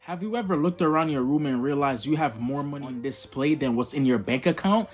Have you ever looked around your room and realized you have more money on display than what's in your bank account?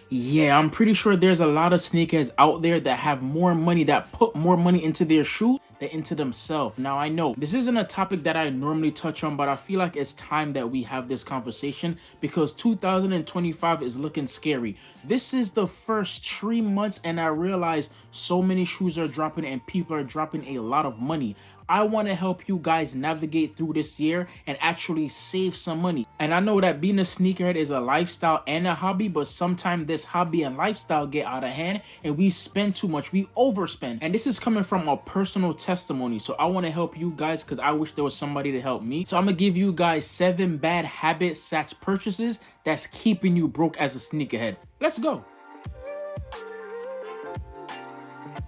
Yeah, I'm pretty sure there's a lot of sneakers out there that have more money, that put more money into their shoe than into themselves. Now, I know this isn't a topic that I normally touch on, but I feel like it's time that we have this conversation because 2025 is looking scary. This is the first 3 months and I realize so many shoes are dropping and people are dropping a lot of money. I want to help you guys navigate through this year and actually save some money. And I know that being a sneakerhead is a lifestyle and a hobby, but sometimes this hobby and lifestyle get out of hand and we spend too much, we overspend. And this is coming from a personal testimony. So I want to help you guys because I wish there was somebody to help me. So I'm going to give you guys 7 bad habits / purchases that's keeping you broke as a sneakerhead. Let's go.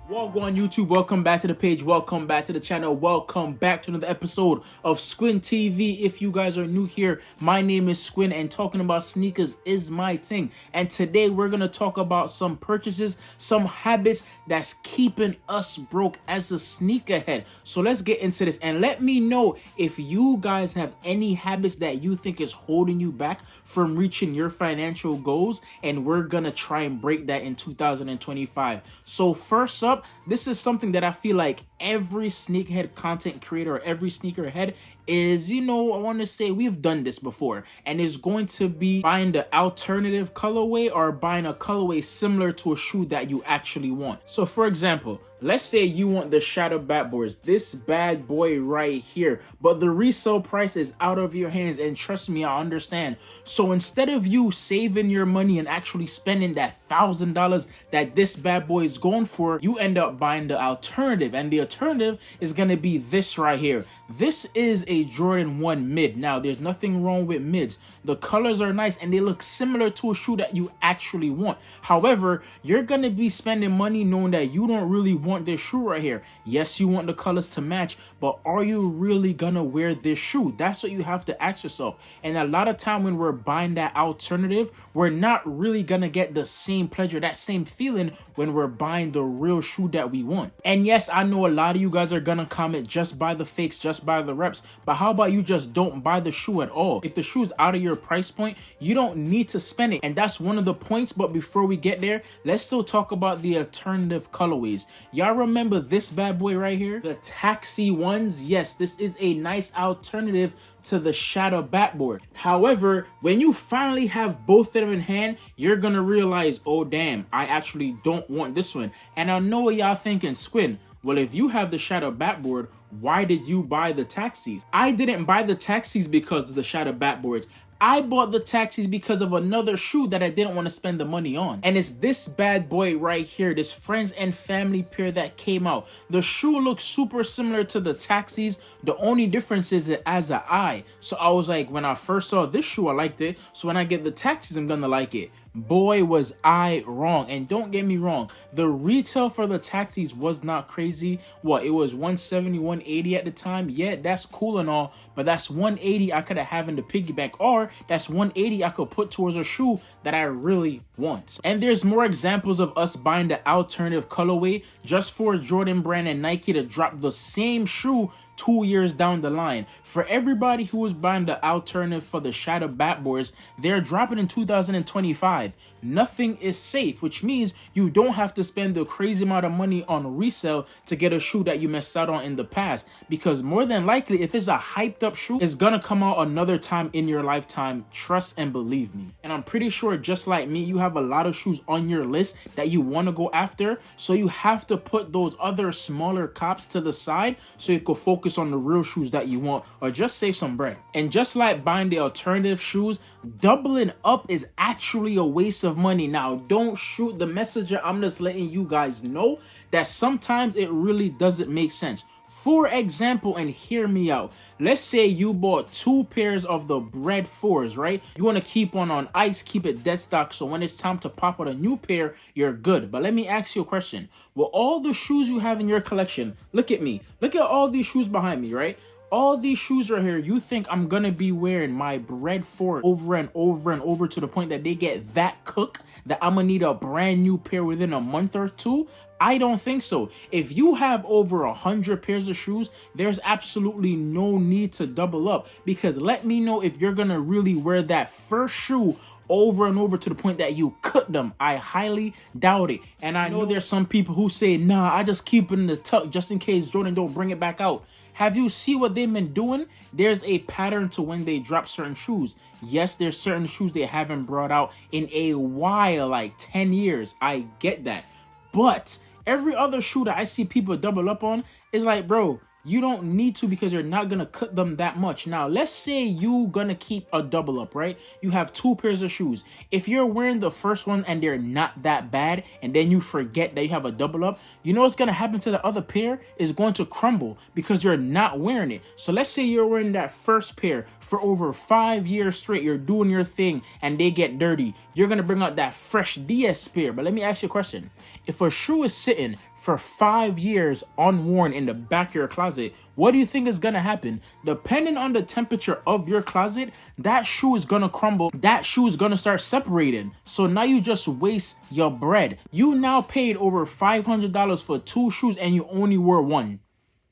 Welcome YouTube, welcome back to the page, welcome back to the channel, welcome back to another episode of Squin TV. If you guys are new here, my name is Squin and talking about sneakers is my thing. And today we're going to talk about some purchases, some habits that's keeping us broke as a sneakerhead. So let's get into this and let me know if you guys have any habits that you think is holding you back from reaching your financial goals, and we're going to try and break that in 2025. So first up, this is something that I feel like every sneakerhead content creator or every sneakerhead is, I want to say we've done this before, and it's going to be buying the alternative colorway or buying a colorway similar to a shoe that you actually want. So for example, let's say you want the Shadow Backboards, this bad boy right here, but the resale price is out of your hands, and trust me, I understand. So instead of you saving your money and actually spending that $1,000 that this bad boy is going for, you end up buying the alternative, and the alternative is going to be this right here. This is a Jordan 1 mid. Now, there's nothing wrong with mids. The colors are nice and they look similar to a shoe that you actually want. However, you're going to be spending money knowing that you don't really want this shoe right here. Yes, you want the colors to match, but are you really going to wear this shoe? That's what you have to ask yourself. And a lot of time when we're buying that alternative, we're not really going to get the same pleasure, that same feeling when we're buying the real shoe that we want. And yes, I know a lot of you guys are going to comment, just buy the fakes, just buy the reps, but how about you just don't buy the shoe at all? If the shoe is out of your price point, you don't need to spend it, and that's one of the points. But before we get there, let's still talk about the alternative colorways. Y'all remember this bad boy right here, the taxi ones? Yes, this is a nice alternative to the Shadow Backboard. However, when you finally have both of them in hand, you're gonna realize, oh damn, I actually don't want this one. And I know what y'all thinking, Squin, well, if you have the Shadow Backboard, why did you buy the taxis? I didn't buy the taxis because of the Shadow Backboards. I bought the taxis because of another shoe that I didn't want to spend the money on. And it's this bad boy right here, this friends and family pair that came out. The shoe looks super similar to the taxis. The only difference is it has an eye. So I was like, when I first saw this shoe, I liked it. So when I get the taxis, I'm gonna like it. Boy, was I wrong. And don't get me wrong, the retail for the taxis was not crazy. What, it was 170, 180 at the time. Yeah, that's cool and all, but that's 180 I could have had in the piggyback, or that's 180 I could put towards a shoe that I really want. And there's more examples of us buying the alternative colorway just for Jordan Brand and Nike to drop the same shoe 2 years down the line. For everybody who is buying the alternative for the Shadow Backboards, they're dropping in 2025. Nothing is safe, which means you don't have to spend the crazy amount of money on resale to get a shoe that you missed out on in the past, because more than likely, if it's a hyped up shoe, it's gonna come out another time in your lifetime. Trust and believe me. And I'm pretty sure, just like me, you have a lot of shoes on your list that you want to go after, so you have to put those other smaller cops to the side so you can focus on the real shoes that you want, or just save some bread. And just like buying the alternative shoes, doubling up is actually a waste of money. Now, don't shoot the messenger. I'm just letting you guys know that sometimes it really doesn't make sense. For example, and hear me out, let's say you bought 2 pairs of the Bread 4s, right? You want to keep one on ice, keep it dead stock, so when it's time to pop out a new pair, you're good. But let me ask you a question. With all the shoes you have in your collection, look at me. Look at all these shoes behind me, right? All these shoes right here, you think I'm gonna be wearing my Bread 4 over and over and over to the point that they get that cooked that I'm gonna need a brand new pair within a month or two? I don't think so. If you have over 100 pairs of shoes, there's absolutely no need to double up, because let me know if you're gonna really wear that first shoe over and over to the point that you cut them. I highly doubt it. And I know there's some people who say, nah, I just keep it in the tuck just in case Jordan don't bring it back out. Have you seen what they've been doing? There's a pattern to when they drop certain shoes. Yes, there's certain shoes they haven't brought out in a while, like 10 years. I get that. But every other shoe that I see people double up on is like, bro, you don't need to, because you're not going to cut them that much. Now, let's say you going to keep a double up, right? You have 2 pairs of shoes. If you're wearing the first one and they're not that bad, and then you forget that you have a double up, you know what's going to happen to the other pair is going to crumble because you're not wearing it. So let's say you're wearing that first pair for over 5 years straight. You're doing your thing and they get dirty. You're going to bring out that fresh DS pair. But let me ask you a question. If a shoe is sitting for 5 years unworn in the back of your closet, what do you think is gonna happen? Depending on the temperature of your closet, that shoe is gonna crumble. That shoe is gonna start separating. So now you just waste your bread. You now paid over $500 for 2 shoes and you only wore 1.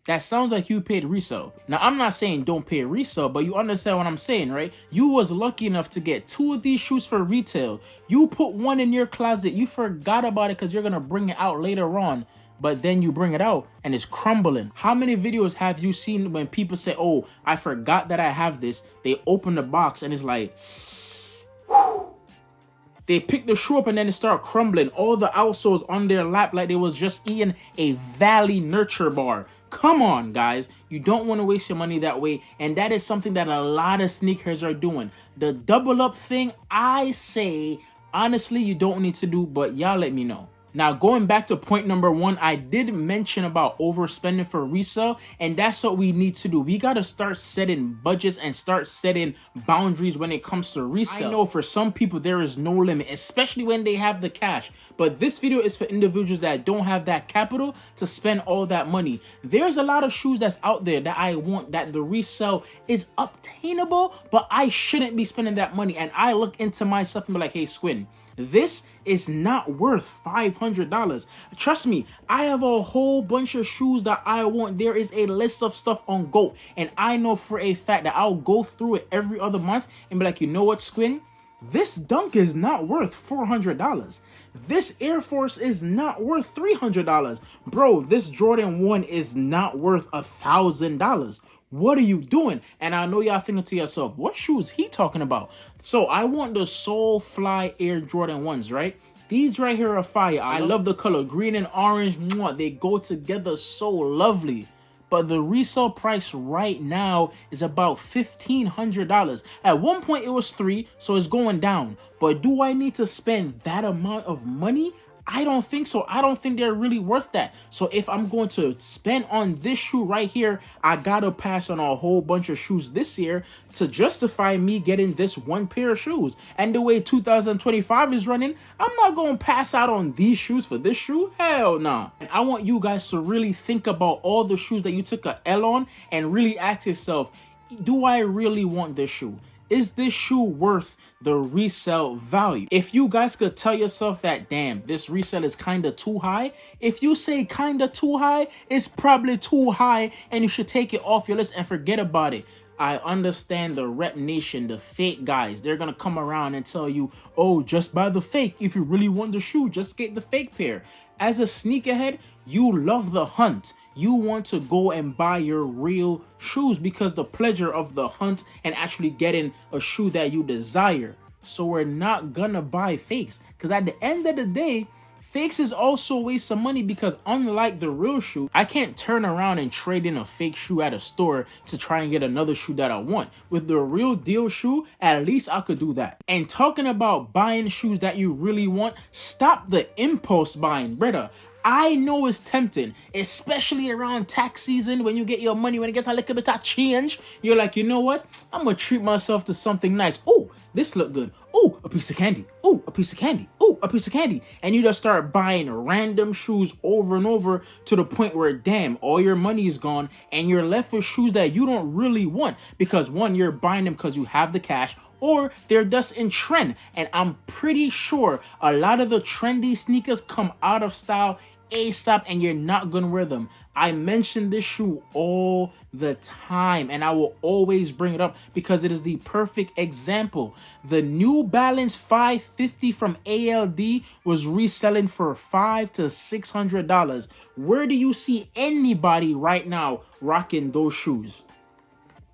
That sounds like you paid resale. Now, I'm not saying don't pay resale, but you understand what I'm saying, right? You was lucky enough to get 2 of these shoes for retail. You put 1 in your closet. You forgot about it because you're going to bring it out later on. But then you bring it out and it's crumbling. How many videos have you seen when people say, oh, I forgot that I have this? They open the box and it's like, they pick the shoe up and then it start crumbling. All the outsoles on their lap like they was just eating a Valley Nurture bar. Come on, guys. You don't want to waste your money that way. And that is something that a lot of sneakers are doing. The double up thing, I say, honestly, you don't need to do, but y'all let me know. Now, going back to point number 1, I did mention about overspending for resale, and that's what we need to do. We got to start setting budgets and start setting boundaries when it comes to resale. I know for some people there is no limit, especially when they have the cash, but this video is for individuals that don't have that capital to spend all that money. There's a lot of shoes that's out there that I want, that the resale is obtainable, but I shouldn't be spending that money. And I look into myself and be like, hey, Squin, this is not worth $500. Trust me, I have a whole bunch of shoes that I want. There is a list of stuff on GOAT, and I know for a fact that I'll go through it every other month and be like, you know what, Squin? This Dunk is not worth $400. This Air Force is not worth $300. Bro, this Jordan 1 is not worth $1,000. What are you doing? And I know y'all thinking to yourself, what shoe is he talking about? So I want the Soulfly Air Jordan 1s, right? These right here are fire. I love the color. Green and orange, they go together so lovely. But the resale price right now is about $1,500. At one point it was $3, so it's going down. But do I need to spend that amount of money? I don't think so. I don't think they're really worth that. So if I'm going to spend on this shoe right here, I gotta pass on a whole bunch of shoes this year to justify me getting this 1 pair of shoes. And the way 2025 is running, I'm not gonna pass out on these shoes for this shoe. Hell nah. And I want you guys to really think about all the shoes that you took a L on and really ask yourself, do I really want this shoe? Is this shoe worth the resale value? If you guys could tell yourself that, damn, this resale is kind of too high. If you say kind of too high, it's probably too high and you should take it off your list and forget about it. I understand the rep nation, the fake guys. They're going to come around and tell you, oh, just buy the fake. If you really want the shoe, just get the fake pair. As a sneakerhead, you love the hunt. You want to go and buy your real shoes because the pleasure of the hunt and actually getting a shoe that you desire. So we're not gonna buy fakes, because at the end of the day, fakes is also a waste of money, because unlike the real shoe, I can't turn around and trade in a fake shoe at a store to try and get another shoe that I want. With the real deal shoe, at least I could do that. And talking about buying shoes that you really want, stop the impulse buying, brother. I know it's tempting, especially around tax season when you get your money, when you get a little bit of change. You're like, you know what? I'm going to treat myself to something nice. Oh, this look good. Oh, a piece of candy. Oh, a piece of candy. Oh, a piece of candy. And you just start buying random shoes over and over to the point where, damn, all your money is gone and you're left with shoes that you don't really want. Because one, you're buying them because you have the cash, or they're just in trend. And I'm pretty sure a lot of the trendy sneakers come out of style ASAP and you're not gonna wear them. I mention this shoe all the time and I will always bring it up because it is the perfect example. The New Balance 550 from ALD was reselling for $500 to $600. Where do you see anybody right now rocking those shoes?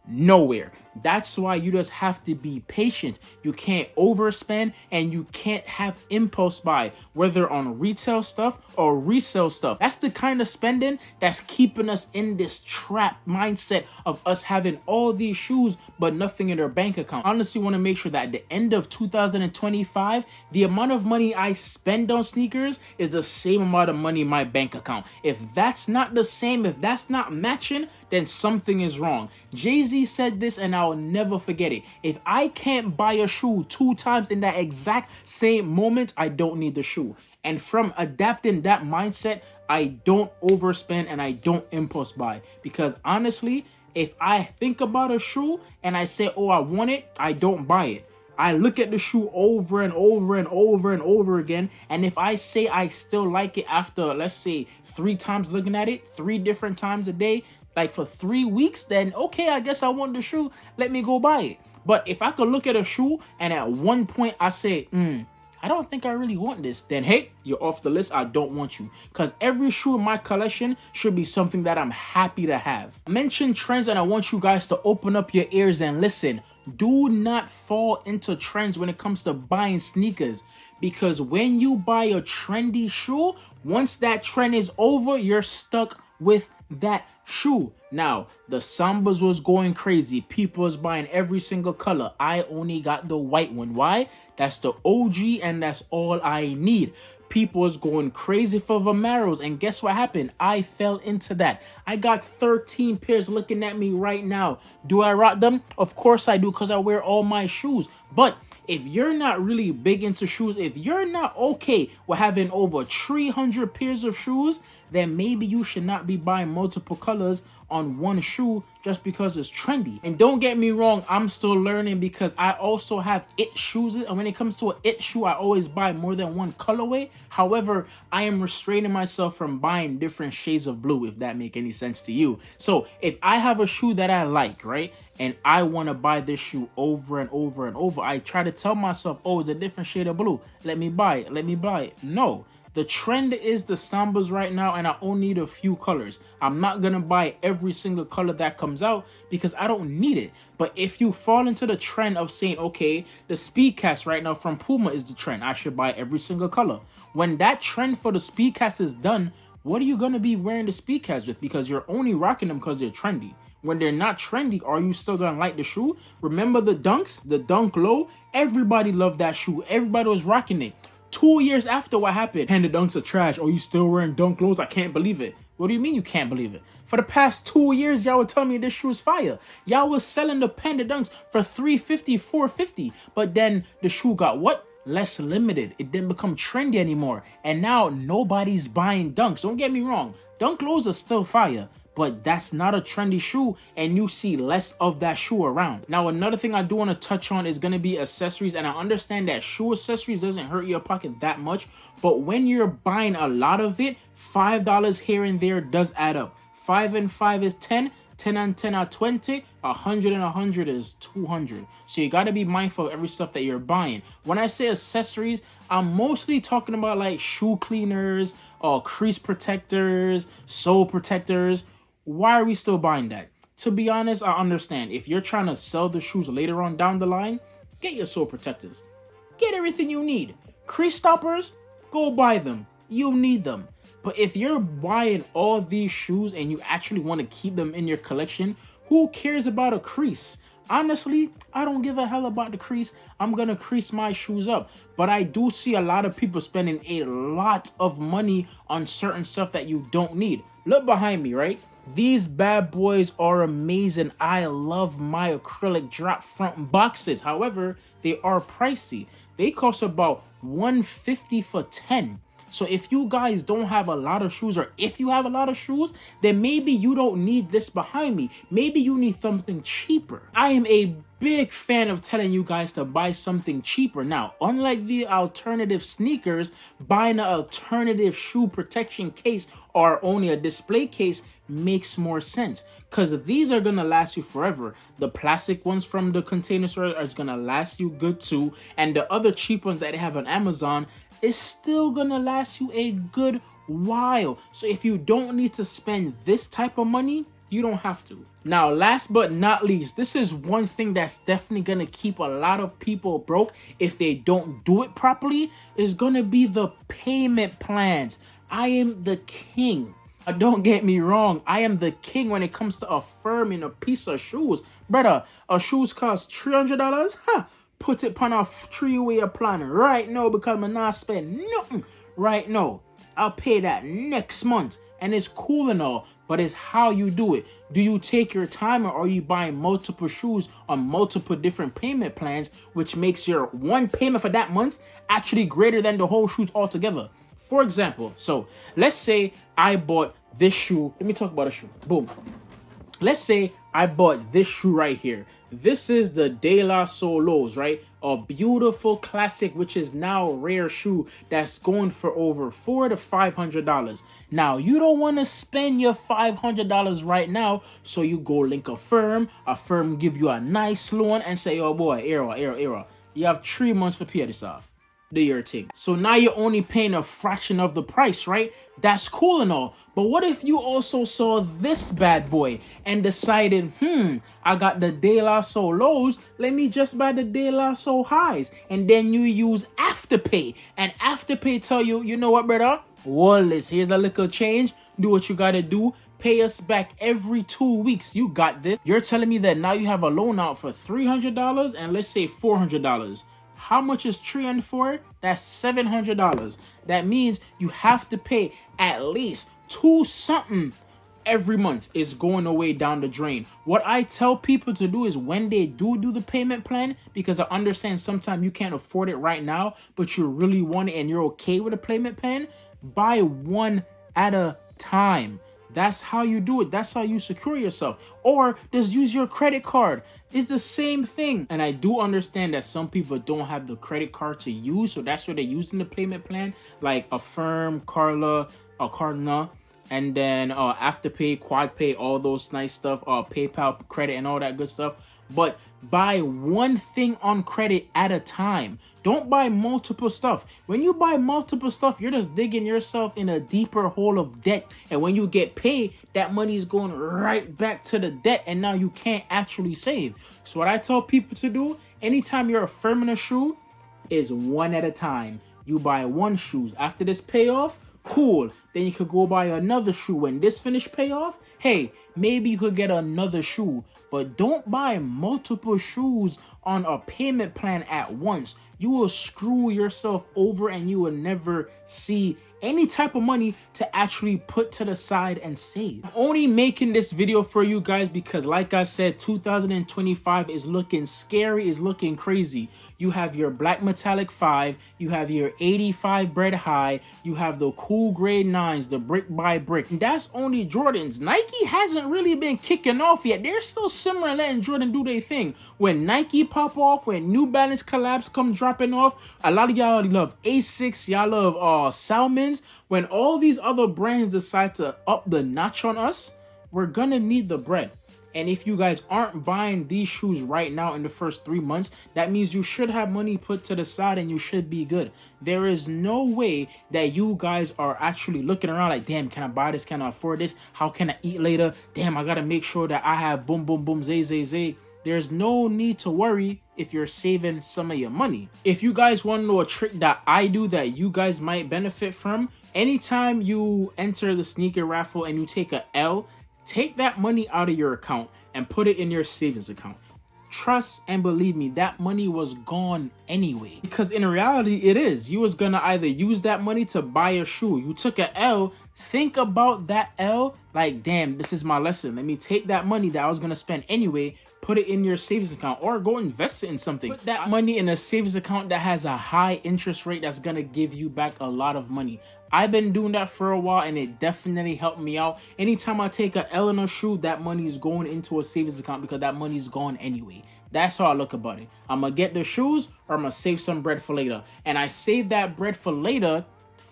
Nowhere. That's why you just have to be patient. You can't overspend and you can't have impulse buy, whether on retail stuff or resale stuff. That's the kind of spending that's keeping us in this trap mindset of us having all these shoes but nothing in our bank account. I honestly want to make sure that at the end of 2025, the amount of money I spend on sneakers is the same amount of money in my bank account. If that's not the same, if that's not matching, then something is wrong. Jay-Z said this and I'll never forget it. If I can't buy a shoe 2 times in that exact same moment, I don't need the shoe. And from adapting that mindset, I don't overspend and I don't impulse buy. Because honestly, if I think about a shoe and I say, oh, I want it, I don't buy it. I look at the shoe over and over and over and over again. And if I say I still like it after, let's say, 3 times looking at it, 3 different times a day, like for 3 weeks, then okay, I guess I want the shoe. Let me go buy it. But if I could look at a shoe and at one point I say, I don't think I really want this, then hey, you're off the list. I don't want you. Because every shoe in my collection should be something that I'm happy to have. I mentioned trends and I want you guys to open up your ears and listen. Do not fall into trends when it comes to buying sneakers. Because when you buy a trendy shoe, once that trend is over, you're stuck with that shoe. Now, the Sambas was going crazy. People was buying every single color. I only got the white one. Why? That's the OG and that's all I need. People was going crazy for Vamaros, and guess what happened? I fell into that. I got 13 pairs looking at me right now. Do I rock them? Of course I do, because I wear all my shoes. But if you're not really big into shoes, if you're not okay with having over 300 pairs of shoes, then maybe you should not be buying multiple colors on one shoe just because it's trendy. And don't get me wrong, I'm still learning because I also have it shoes. And when it comes to an it shoe, I always buy more than one colorway. However, I am restraining myself from buying different shades of blue, if that make any sense to you. So if I have a shoe that I like, right, and I want to buy this shoe over and over and over, I try to tell myself, oh, it's a different shade of blue. Let me buy it. Let me buy it. No. The trend is the Sambas right now, and I only need a few colors. I'm not going to buy every single color that comes out because I don't need it. But if you fall into the trend of saying, okay, the Speedcast right now from Puma is the trend, I should buy every single color. When that trend for the Speedcast is done, what are you going to be wearing the Speedcast with? Because you're only rocking them because they're trendy. When they're not trendy, are you still going to like the shoe? Remember the Dunks, the Dunk Low? Everybody loved that shoe. Everybody was rocking it. 2 years after what happened, Panda Dunks are trash. Oh, you still wearing Dunk Lows? I can't believe it. What do you mean you can't believe it? For the past 2 years, y'all were telling me this shoe is fire. Y'all was selling the Panda Dunks for $350, $450. But then the shoe got what? Less limited. It didn't become trendy anymore. And now nobody's buying Dunks. Don't get me wrong. Dunk Lows are still fire. But that's not a trendy shoe, and you see less of that shoe around. Now, another thing I do want to touch on is going to be accessories, and I understand that shoe accessories doesn't hurt your pocket that much, but when you're buying a lot of it, $5 here and there does add up. 5 and 5 is 10, 10 and 10 are 20, 100 and 100 is 200. So you got to be mindful of every stuff that you're buying. When I say accessories, I'm mostly talking about like shoe cleaners, or crease protectors, sole protectors. Why are we still buying that? To be honest, I understand. If you're trying to sell the shoes later on down the line, get your sole protectors. Get everything you need. Crease stoppers, go buy them. You need them. But if you're buying all these shoes and you actually want to keep them in your collection, who cares about a crease? Honestly, I don't give a hell about the crease. I'm going to crease my shoes up. But I do see a lot of people spending a lot of money on certain stuff that you don't need. Look behind me, right? These bad boys are amazing. I love my acrylic drop front boxes. However, they are pricey. They cost about $150 for 10. So if you guys don't have a lot of shoes, or if you have a lot of shoes, then maybe you don't need this behind me. Maybe you need something cheaper. I am a big fan of telling you guys to buy something cheaper. Now, unlike the alternative sneakers, buying an alternative shoe protection case or only a display case makes more sense, because these are gonna last you forever. The plastic ones from the Container Store are gonna last you good too, and the other cheap ones that they have on Amazon is still gonna last you a good while. So if you don't need to spend this type of money, you don't have to. Now, last but not least, this is one thing that's definitely gonna keep a lot of people broke if they don't do it properly, is gonna be the payment plans. I am the king. Don't get me wrong, I am the king when it comes to affirming a piece of shoes. Brother, a shoes cost $300? Huh? Put it on a 3-way plan right now, because I'm not spend nothing right now. I'll pay that next month, and it's cool and all, but it's how you do it. Do you take your time, or are you buying multiple shoes on multiple different payment plans, which makes your one payment for that month actually greater than the whole shoes altogether? For example, so let's say I bought this shoe. Let me talk about a shoe. Boom. Let's say I bought this shoe right here. This is the De La Solos, right? A beautiful classic, which is now a rare shoe that's going for over $400 to $500. Now, you don't want to spend your $500 right now, so you go link a firm give you a nice loan and say, oh boy, era. You have 3 months to pay this off. Do your thing. So now you're only paying a fraction of the price, right? That's cool and all. But what if you also saw this bad boy and decided, I got the De La Solos, let me just buy the De La Sol highs. And then you use Afterpay. And Afterpay tell you, you know what, brother? Wallace, here's a little change. Do what you gotta do. Pay us back every 2 weeks. You got this. You're telling me that now you have a loan out for $300 and let's say $400. How much is 3 and 4? That's $700. That means you have to pay at least $2 something every month. Is going away down the drain. What I tell people to do is when they do the payment plan, because I understand sometimes you can't afford it right now, but you really want it and you're okay with a payment plan, buy one at a time. That's how you do it. That's how you secure yourself. Or just use your credit card. It's the same thing. And I do understand that some people don't have the credit card to use, so that's what they're using the payment plan, like Affirm, Carla, Cardna, and then Afterpay, QuadPay, all those nice stuff, PayPal credit and all that good stuff. But buy one thing on credit at a time. Don't buy multiple stuff. When you buy multiple stuff, you're just digging yourself in a deeper hole of debt. And when you get paid, that money is going right back to the debt. And now you can't actually save. So what I tell people to do, anytime you're affirming a shoe, is one at a time. You buy one shoe. After this payoff, cool. Then you could go buy another shoe. When this finish payoff, hey, maybe you could get another shoe. But don't buy multiple shoes on a payment plan at once. You will screw yourself over and you will never see any type of money to actually put to the side and save. I'm only making this video for you guys because, like I said, 2025 is looking scary, is looking crazy. You have your black metallic 5, you have your 85 bread high, you have the cool grade 9s, the brick by brick. And that's only Jordans. Nike hasn't really been kicking off yet. They're still similar, letting Jordan do their thing. When Nike pop off, when New Balance collabs come dropping off, a lot of y'all love Asics, y'all love Salmons. When all these other brands decide to up the notch on us, we're gonna need the bread. And if you guys aren't buying these shoes right now in the first 3 months, that means you should have money put to the side and you should be good. There is no way that you guys are actually looking around like, damn, can I buy this? Can I afford this? How can I eat later? Damn, I gotta make sure that I have boom, boom, boom, zay. There's no need to worry if you're saving some of your money. If you guys want to know a trick that I do that you guys might benefit from, anytime you enter the sneaker raffle and you take a L, take that money out of your account and put it in your savings account. Trust and believe me, that money was gone anyway. Because in reality, it is. You was gonna either use that money to buy a shoe. You took a L, think about that L like, damn, this is my lesson. Let me take that money that I was gonna spend anyway, put it in your savings account or go invest it in something. Put that money in a savings account that has a high interest rate that's gonna give you back a lot of money. I've been doing that for a while, and it definitely helped me out. Anytime I take a L in a shoe, that money is going into a savings account because that money is gone anyway. That's how I look about it. I'm going to get the shoes, or I'm going to save some bread for later. And I save that bread for later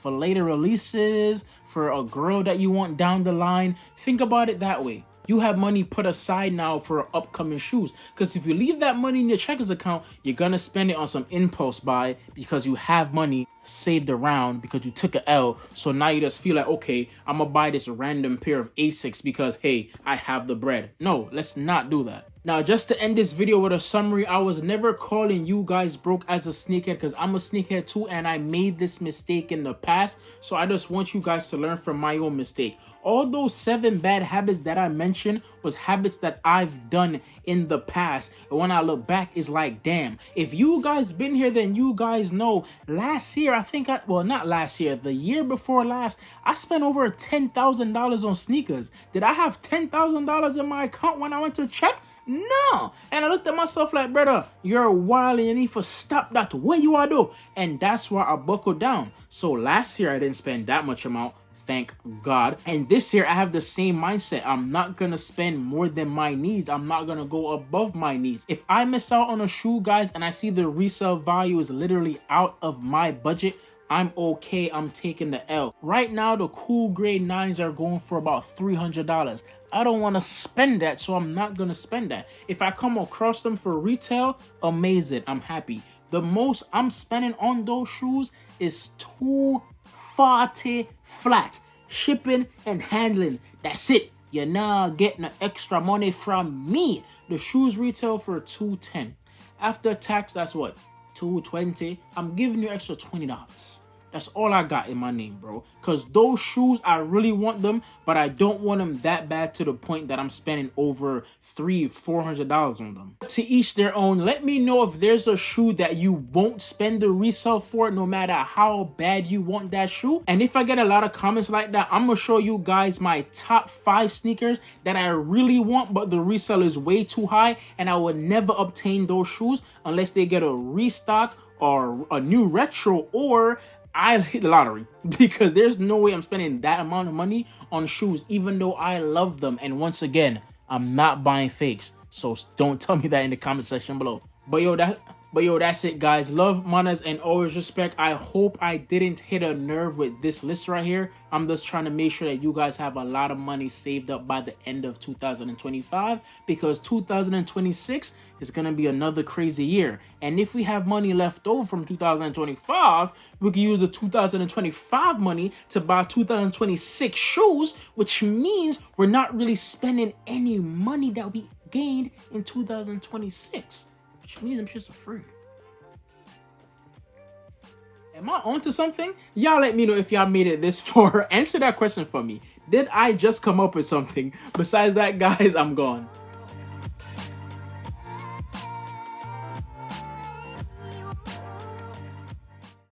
releases, for a girl that you want down the line. Think about it that way. You have money put aside now for upcoming shoes. Because if you leave that money in your checkers account, you're going to spend it on some impulse buy because you have money saved around because you took a L. So now you just feel like, okay, I'm going to buy this random pair of Asics because, hey, I have the bread. No, let's not do that. Now, just to end this video with a summary, I was never calling you guys broke as a sneakerhead because I'm a sneakerhead too, and I made this mistake in the past. So I just want you guys to learn from my own mistake. All those 7 bad habits that I mentioned was habits that I've done in the past. And when I look back, it's like, damn, if you guys been here, then you guys know last year, not last year, the year before last, I spent over $10,000 on sneakers. Did I have $10,000 in my account when I went to check? No. And I looked at myself like, brother, you're wild and you need to stop that. What you are do? And that's why I buckled down. So last year I didn't spend that much amount, thank God. And this year I have the same mindset. I'm not gonna spend more than my needs. I'm not gonna go above my needs. If I miss out on a shoe, guys, and I see the resale value is literally out of my budget, I'm okay. I'm taking the L. Right now, the cool grade 9s are going for about $300. I don't want to spend that, so I'm not going to spend that. If I come across them for retail, amazing. I'm happy. The most I'm spending on those shoes is $240 flat. Shipping and handling. That's it. You're not getting the extra money from me. The shoes retail for $210. After tax, that's what? $220. I'm giving you extra $20. That's all I got in my name, bro. Because those shoes, I really want them, but I don't want them that bad to the point that I'm spending over $300-400 on them. To each their own. Let me know if there's a shoe that you won't spend the resale for, no matter how bad you want that shoe. And if I get a lot of comments like that, I'm going to show you guys my top 5 sneakers that I really want, but the resale is way too high, and I would never obtain those shoes unless they get a restock or a new retro, or I'll hit the lottery, because there's no way I'm spending that amount of money on shoes, even though I love them. And once again, I'm not buying fakes, so don't tell me that in the comment section below. But yo, that's it, guys. Love, manners, and always respect. I hope I didn't hit a nerve with this list right here. I'm just trying to make sure that you guys have a lot of money saved up by the end of 2025, because 2026 is going to be another crazy year. And if we have money left over from 2025, we can use the 2025 money to buy 2026 shoes, which means we're not really spending any money that we gained in 2026. Which means I'm just free. Am I onto something? Y'all let me know if y'all made it this far. Answer that question for me. Did I just come up with something? Besides that, guys, I'm gone.